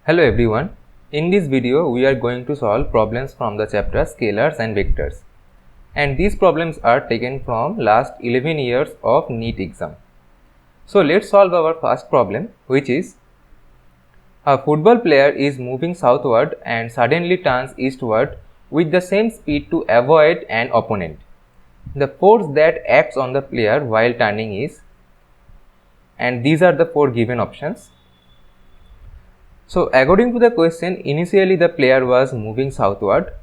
Hello everyone. In this video we are going to solve problems from the chapter Scalars and Vectors, and these problems are taken from last 11 years of NEET exam. So let's solve our first problem, which is a football player is moving southward and suddenly turns eastward with the same speed to avoid an opponent. The force that acts on the player while turning is, and these are the four given options. So according to the question, initially the player was moving southward.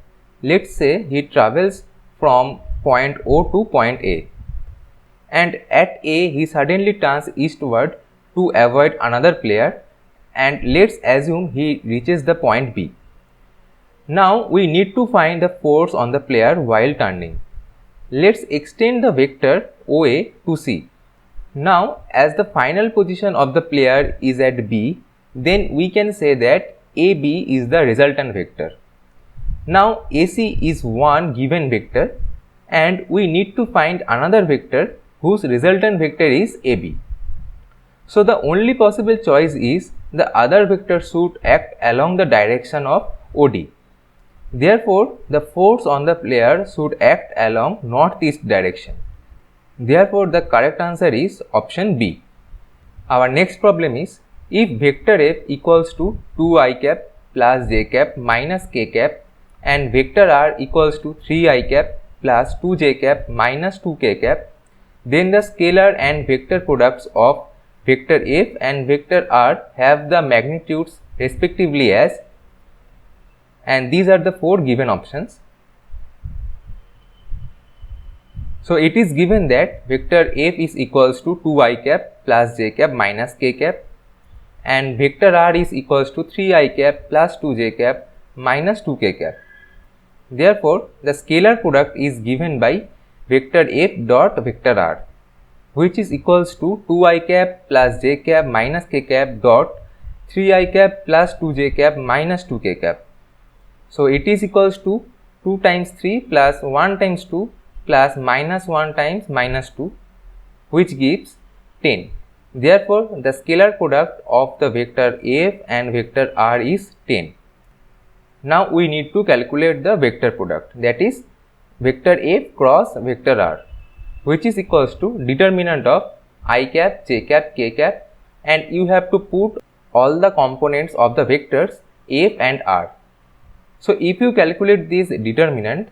Let's say he travels from point O to point A, and at A he suddenly turns eastward to avoid another player, and let's assume he reaches the point B. Now we need to find the force on the player while turning. Let's extend the vector OA to C. Now as the final position of the player is at B, then we can say that AB is the resultant vector. Now AC is one given vector and we need to find another vector whose resultant vector is AB. So the only possible choice is the other vector should act along the direction of OD. Therefore, the force on the player should act along northeast direction. Therefore, the correct answer is option B. Our next problem is, if vector f equals to 2 cap plus j cap minus k cap and vector r equals to 3 cap plus 2j cap minus 2k cap, then the scalar and vector products of vector f and vector r have the magnitudes respectively as, and these are the four given options. So it is given that vector f is equals to 2 cap plus j cap minus k cap and vector r is equals to 3 cap plus 2j cap minus 2k cap. Therefore, the scalar product is given by vector f dot vector r, which is equals to 2 cap plus j cap minus k cap dot 3 cap plus 2j cap minus 2k cap. So it is equals to 2 times 3 plus 1 times 2 plus minus 1 times minus 2, which gives 10. Therefore, the scalar product of the vector f and vector r is 10. Now we need to calculate the vector product, that is vector f cross vector r, which is equals to determinant of I cap, j cap, k cap, and you have to put all the components of the vectors f and r. So if you calculate this determinant,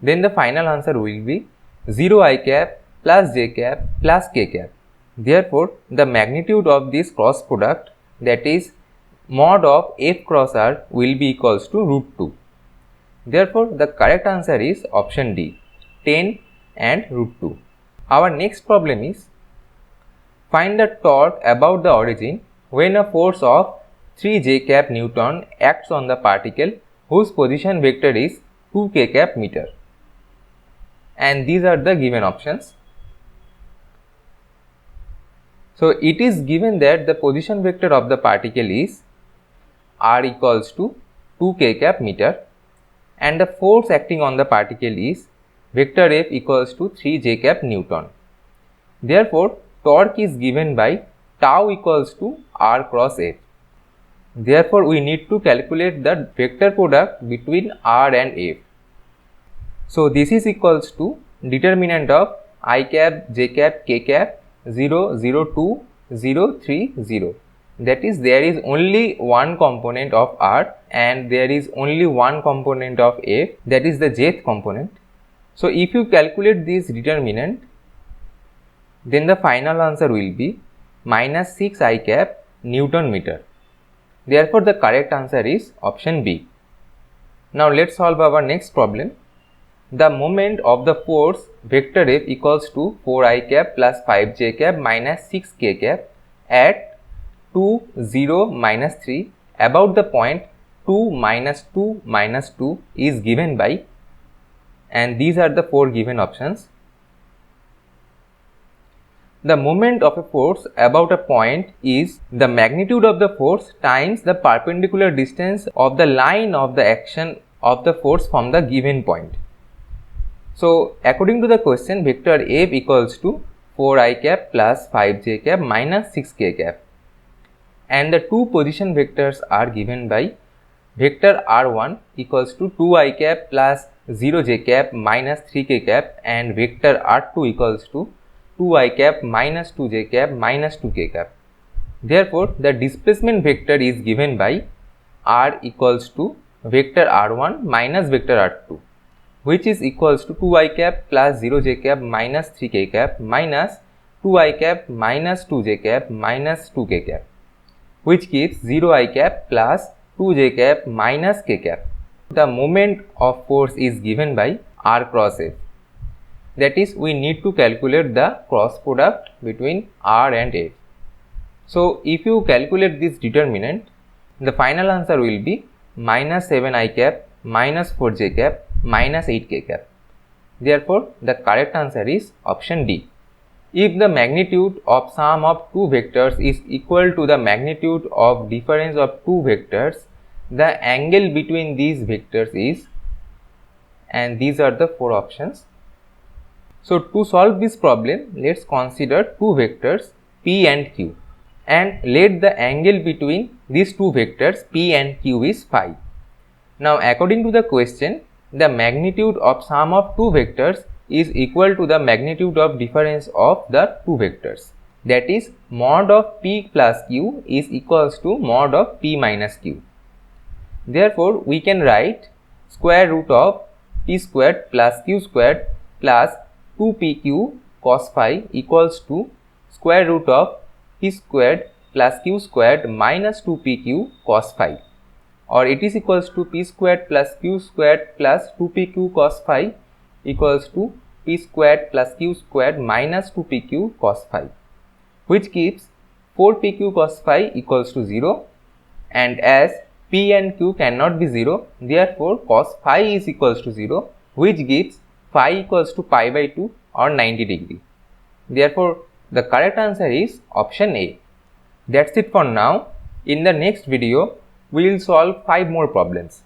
then the final answer will be 0 cap plus j cap plus k cap. Therefore, the magnitude of this cross product, that is mod of f cross r, will be equals to root 2. Therefore, the correct answer is option D, 10 and root 2. Our next problem is, find the torque about the origin when a force of 3j cap Newton acts on the particle whose position vector is 2k cap meter. And these are the given options. So it is given that the position vector of the particle is r equals to 2k cap meter and the force acting on the particle is vector f equals to 3j cap Newton. Therefore, torque is given by tau equals to r cross f. Therefore, we need to calculate the vector product between r and f. So this is equals to determinant of I cap, j cap, k cap 0, 0, 2, 0, 3, 0. That is, there is only one component of r and there is only one component of f, that is the jth component. So if you calculate this determinant, then the final answer will be minus 6 I cap Newton meter. Therefore, the correct answer is option B. Now let's solve our next problem. The moment of the force vector f equals to 4 cap plus 5j cap minus 6k cap at 2, 0, minus 3 about the point 2 minus 2 minus 2 is given by, and these are the four given options. The moment of a force about a point is the magnitude of the force times the perpendicular distance of the line of the action of the force from the given point. So according to the question, vector f equals to 4 cap plus 5j cap minus 6k cap and the two position vectors are given by vector r1 equals to 2i cap plus 0j cap minus 3k cap and vector r2 equals to 2i cap minus 2j cap minus 2k cap. Therefore, the displacement vector is given by r equals to vector r1 minus vector r2, which is equals to 2i cap plus 0j cap minus 3k cap minus 2i cap minus 2j cap minus 2k cap, which gives 0i cap plus 2j cap minus k cap. The moment of force is given by r cross f. That is, we need to calculate the cross product between r and f. So, if you calculate this determinant, the final answer will be minus 7i cap minus 4j cap minus 8k cap. Therefore, the correct answer is option D. If the magnitude of sum of two vectors is equal to the magnitude of difference of two vectors, the angle between these vectors is, and these are the four options. So, to solve this problem, let's consider two vectors P and Q, and let the angle between these two vectors P and Q is phi. Now, according to the question, the magnitude of sum of two vectors is equal to the magnitude of difference of the two vectors. That is, mod of P plus Q is equals to mod of P minus Q. Therefore, we can write square root of P squared plus Q squared plus 2pq cos phi equals to square root of P squared plus Q squared minus 2pq cos phi, or it is equals to P squared plus Q squared plus 2pq cos phi equals to P squared plus Q squared minus 2pq cos phi, which gives 4pq cos phi equals to 0, and as P and Q cannot be 0, therefore cos phi is equals to 0, which gives phi equals to pi by 2 or 90 degree. Therefore, the correct answer is option A. That's it for now. In the next video, we will solve 5 more problems.